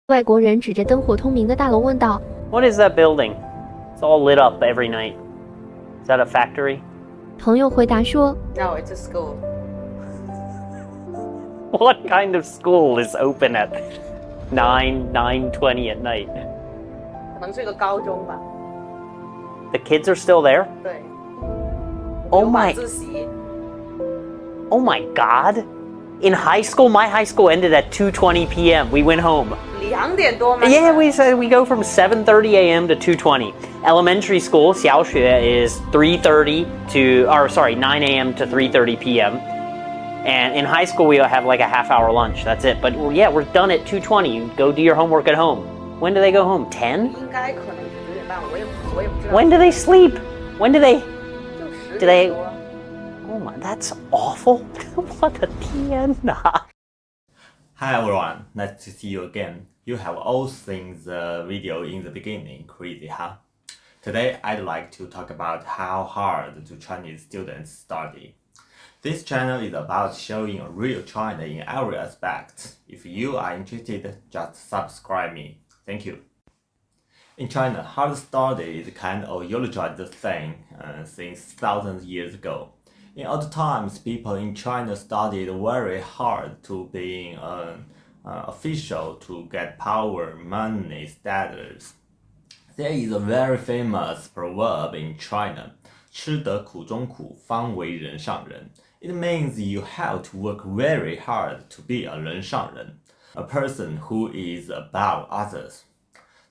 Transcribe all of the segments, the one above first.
外国人指着灯火通明的大楼问道 What is that building? It's all lit up every night. Is that a factory? 朋友回答说 No, it's a school. What kind of school is open at 9:20 at night? 可能是个高中吧。 The kids are still there? 对。 Oh 有晚 my 自习。 Oh my god. In high school, my high school ended at 2:20 p.m. We went home. 2点多吗？ Yeah, we said we go from 7:30 a.m. to 2:20. Elementary school, 小学 is 9 a.m. to 3:30 p.m. And in high school, we have like a half-hour lunch. That's it. But yeah, we're done at 2:20. You go do your homework at home. When do they go home? 10? 应该可能9点半，我也不知道。 When do they sleep? When do they? 就10 Do they- 点多。 Oh my, that's awful. 我的天哪。 Hi everyone, nice to see you again. You have all seen the video in the beginning, crazy huh? Today I'd like to talk about how hard do Chinese students study. This channel is about showing a real China in every aspect. If you are interested, just subscribe me. Thank you. In China, hard study is kind of eulogized thing since thousands of years ago. In old times, people in China studied very hard to being an official to get power, money, status. There is a very famous proverb in China, 吃得苦中苦，方为人上人. It means you have to work very hard to be a 人上人, a person who is above others.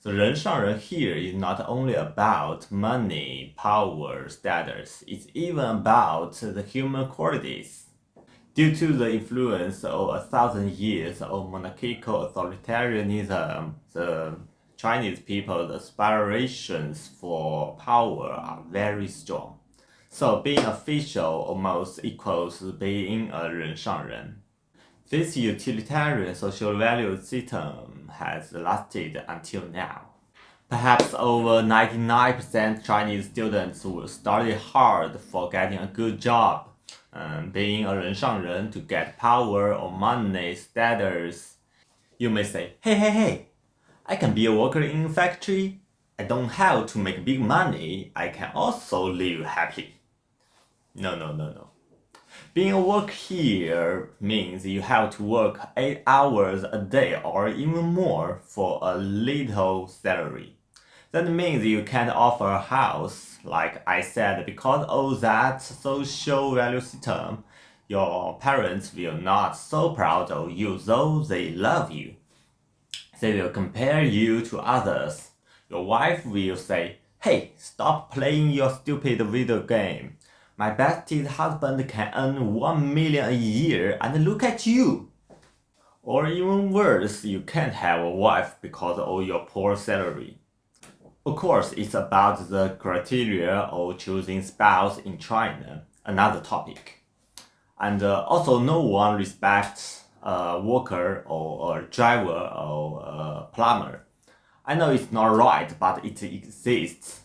The 人上人 here is not only about money, power, status, it's even about the human qualities. Due to the influence of 1,000 years of monarchical authoritarianism, the Chinese people's aspirations for power are very strong. So being official almost equals being a 人上人. This utilitarian social value system has lasted until now. Perhaps over 99% Chinese students will study hard for getting a good job, being a 人上人 to get power or money, status. You may say, hey, I can be a worker in a factory. I don't have to make big money. I can also live happy. No. Being a worker here means you have to work 8 hours a day or even more for a little salary. That means you can't offer a house, like I said, because of that social value system. Your parents will not so proud of you though they love you. They will compare you to others. Your wife will say, hey, stop playing your stupid video game. My bestie husband can earn 1 million a year and look at you. Or even worse, you can't have a wife because of your poor salary. Of course, it's about the criteria of choosing spouse in China, another topic. And also no one respects a worker or a driver or a plumber. I know it's not right, but it exists.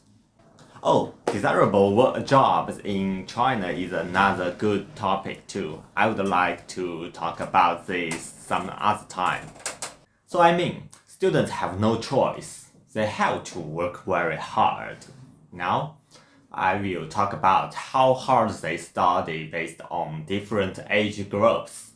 Oh, desirable jobs in China is another good topic too. I would like to talk about this some other time. So I mean, students have no choice. They have to work very hard. Now, I will talk about how hard they study based on different age groups.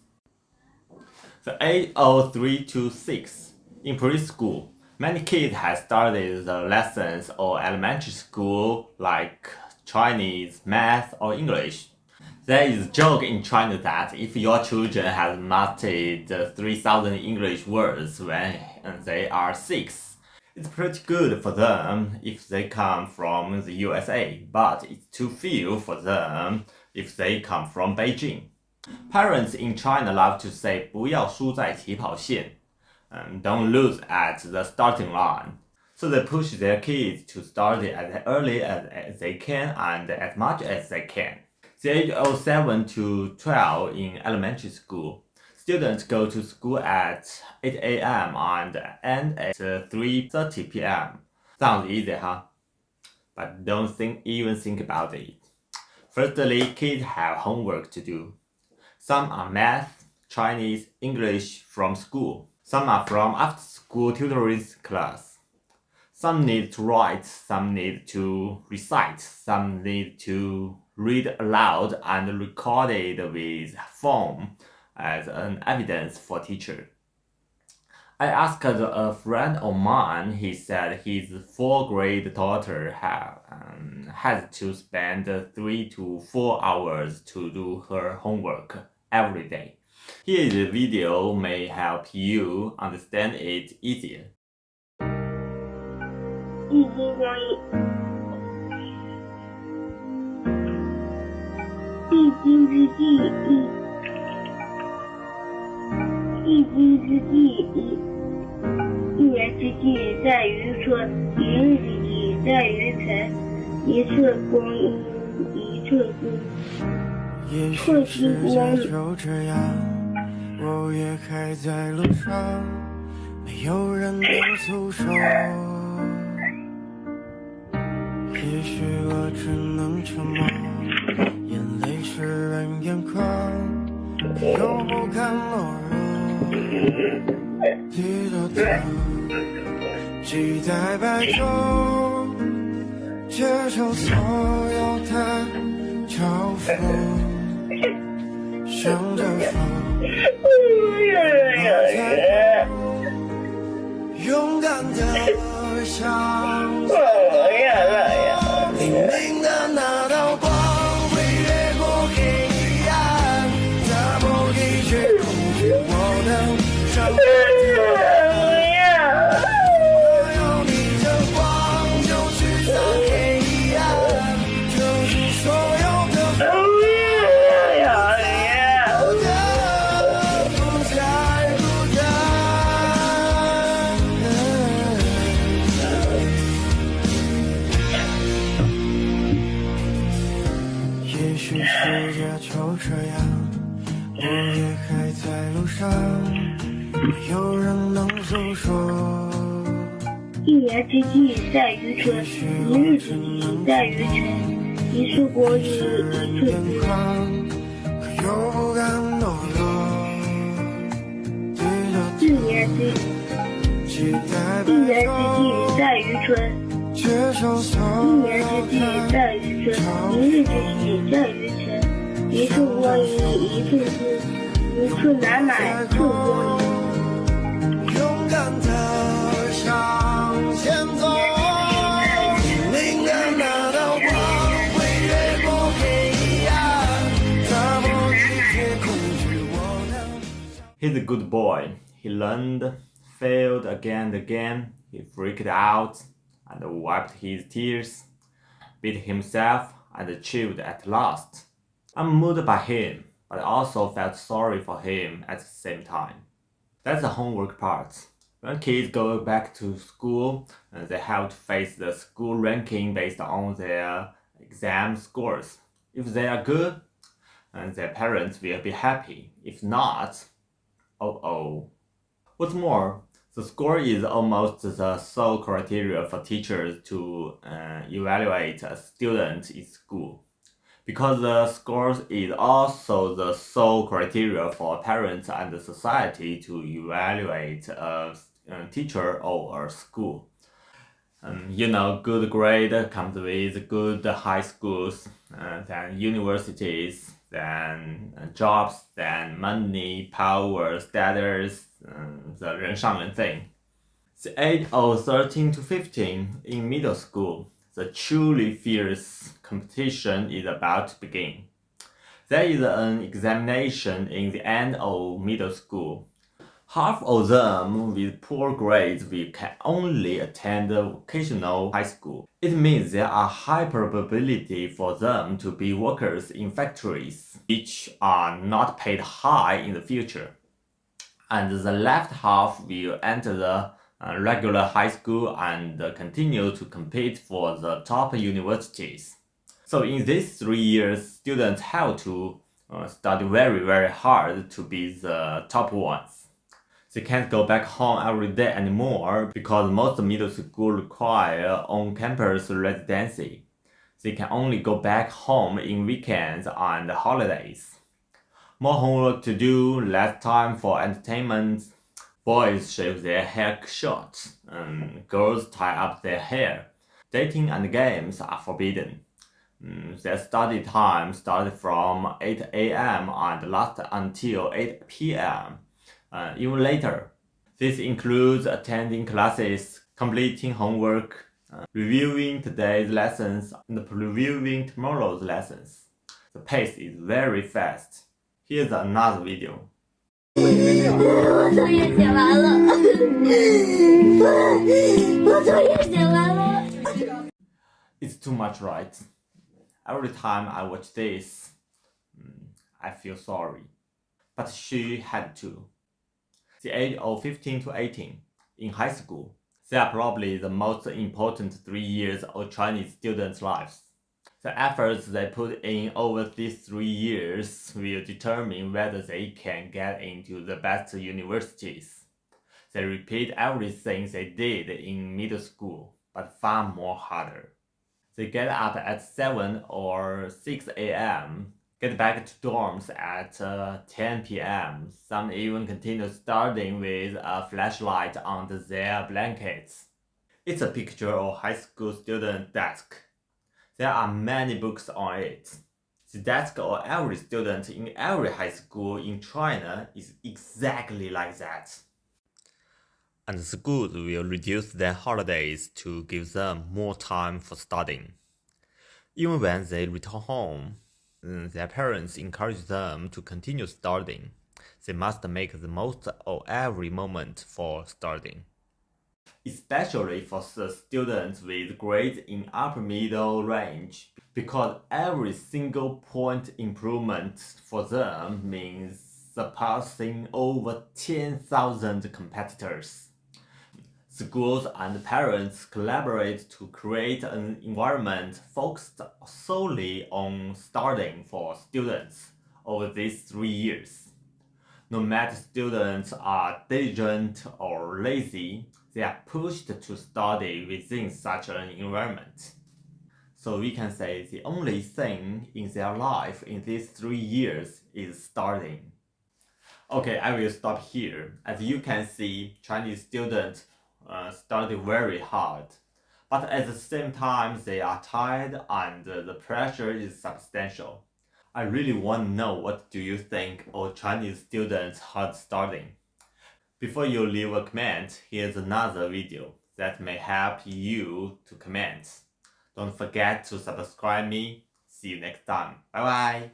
The age of 3 to 6 in preschool. Many kids have studied the lessons of elementary school like Chinese, math, or English. There is a joke in China that if your children have mastered 3,000 English words when they are 6, it's pretty good for them if they come from the USA, but it's too few for them if they come from Beijing. Parents in China love to say 不要输在起跑线. Don't lose at the starting line. So they push their kids to study as early as they can and as much as they can. The age of 7 to 12 in elementary school. Students go to school at 8 a.m. and end at 3:30 p.m. Sounds easy, huh? But don't even think about it. Firstly, kids have homework to do. Some are math, Chinese, English from school. Some are from after-school tutoring class. Some need to write, some need to recite, some need to read aloud and record it with phone as an evidence for teacher. I asked a friend of mine. He said his 4th-grade daughter has to spend 3 to 4 hours to do her homework every day. Here is a video may help you understand it easier. 一心相印，必经之计一，必经之计一。一年之计在于春，一日之计在于晨。一寸光阴一寸金，也许世界就这样，我也还在路上，没有人能诉说。也许我只能沉默，眼泪湿润眼眶，又不甘懦弱。低头头，期待白昼，接受所有的嘲讽，向着风，勇敢的向前。黎明的那道光会越过黑暗，打破一切恐惧，我能上天。有你的光就是那黑暗，就是所有的不再孤单。也许世界就这样，我也还在路上，没有人能诉说。一年之计在于春，一日之计在于晨。一束光阴一寸金。可又不敢懦弱。一年之计在于春，接受所一年之计在于春，一日之计在于晨。一寸光阴一寸金，一寸难买寸光阴。勇敢的向前走，黎明的那道光会越过黑暗，打破一切恐惧，我能。He's a good boy. He learned, failed again and again. He freaked out and wiped his tears, beat himself and achieved at last. I'm moved by him, but I also felt sorry for him at the same time. That's the homework part. When kids go back to school, they have to face the school ranking based on their exam scores. If they are good, their parents will be happy. If not, oh. What's more, the score is almost the sole criteria for teachers to evaluate a student in school. Because the scores is also the sole criteria for parents and society to evaluate a teacher or a school. Good grade comes with good high schools, then universities, then jobs, then money, power, status, the 人上人thing. The age of 13 to 15 in middle school, the truly fierce competition is about to begin. There is an examination in the end of middle school. Half of them with poor grades can only attend vocational high school. It means there are high probability for them to be workers in factories, which are not paid high in the future. And the left half will enter the regular high school and continue to compete for the top universities. So in these 3 years, students have to study very, very hard to be the top ones. They can't go back home every day anymore because most middle school require on-campus residency. They can only go back home in weekends and holidays. More homework to do, less time for entertainment. Boys shave their hair short, and girls tie up their hair. Dating and games are forbidden. Their study time started from 8 a.m. and lasted until 8 p.m. Even later. This includes attending classes, completing homework, reviewing today's lessons, and previewing tomorrow's lessons. The pace is very fast. Here's another video. 我作业写完了，我作业写完了。 It's too much, right? Every time I watch this, I feel sorry. But she had to. The age of 15 to 18 in high school, they are probably the most important 3 years of Chinese students' lives. The efforts they put in over these 3 years will determine whether they can get into the best universities. They repeat everything they did in middle school, but far more harder. They get up at 7 or 6 a.m., get back to dorms at 10 p.m. Some even continue studying with a flashlight under their blankets. It's a picture of high school student desk. There are many books on it. The desk of every student in every high school in China is exactly like that. And schools will reduce their holidays to give them more time for studying. Even when they return home, their parents encourage them to continue studying. They must make the most of every moment for studying. Especially for the students with grades in upper middle range, because every single point improvement for them means surpassing over 10,000 competitors. Schools and parents collaborate to create an environment focused solely on studying for students over these 3 years. No matter students are diligent or lazy, they are pushed to study within such an environment. So we can say the only thing in their life in these 3 years is studying. Okay, I will stop here. As you can see, Chinese students study very hard, but at the same time they are tired and the pressure is substantial. I really want to know what do you think of Chinese students hard studying. Before you leave a comment, here's another video that may help you to comment. Don't forget to subscribe me. See you next time. Bye bye.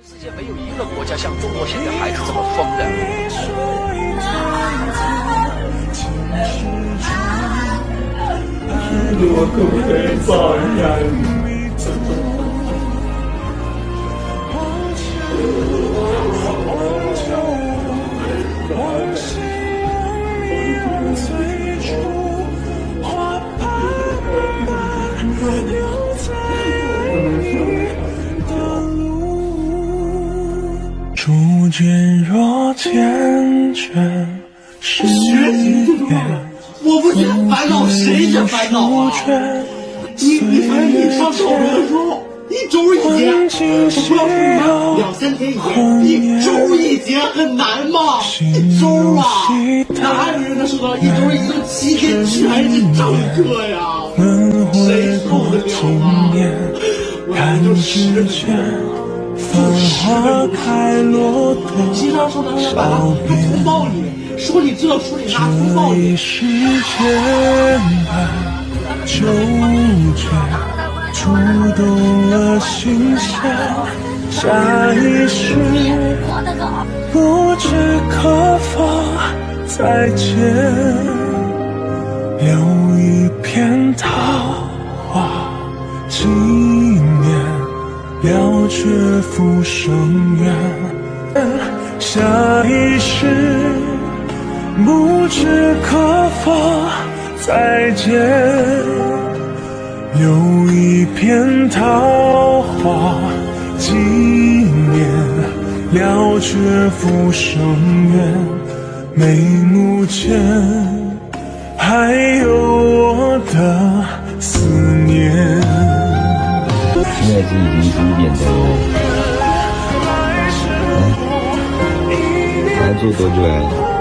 世界没有一个国家像中国现在孩子这么疯的。我可不可以早一点？逐渐若缱绻誓言，我不也烦恼，谁也烦恼啊！你反正你上小学的时候，一周一节，我不要复习2、3天一节，一周一节很难吗？一周啊，哪还有人能说到一周一就7天全是正课呀？谁受得了啊？我就10天。 花开落的经常说的把他通报你，说你这说你那通报你。世间的纠结，触动了心弦。下一世，不知可否再见，留一片桃花纪念。 了却浮生缘，下一世不知可否再见，留一片桃花纪念，了却浮生缘，眉目间还有我的思念。 现在是已经11点钟了，才做多久呀？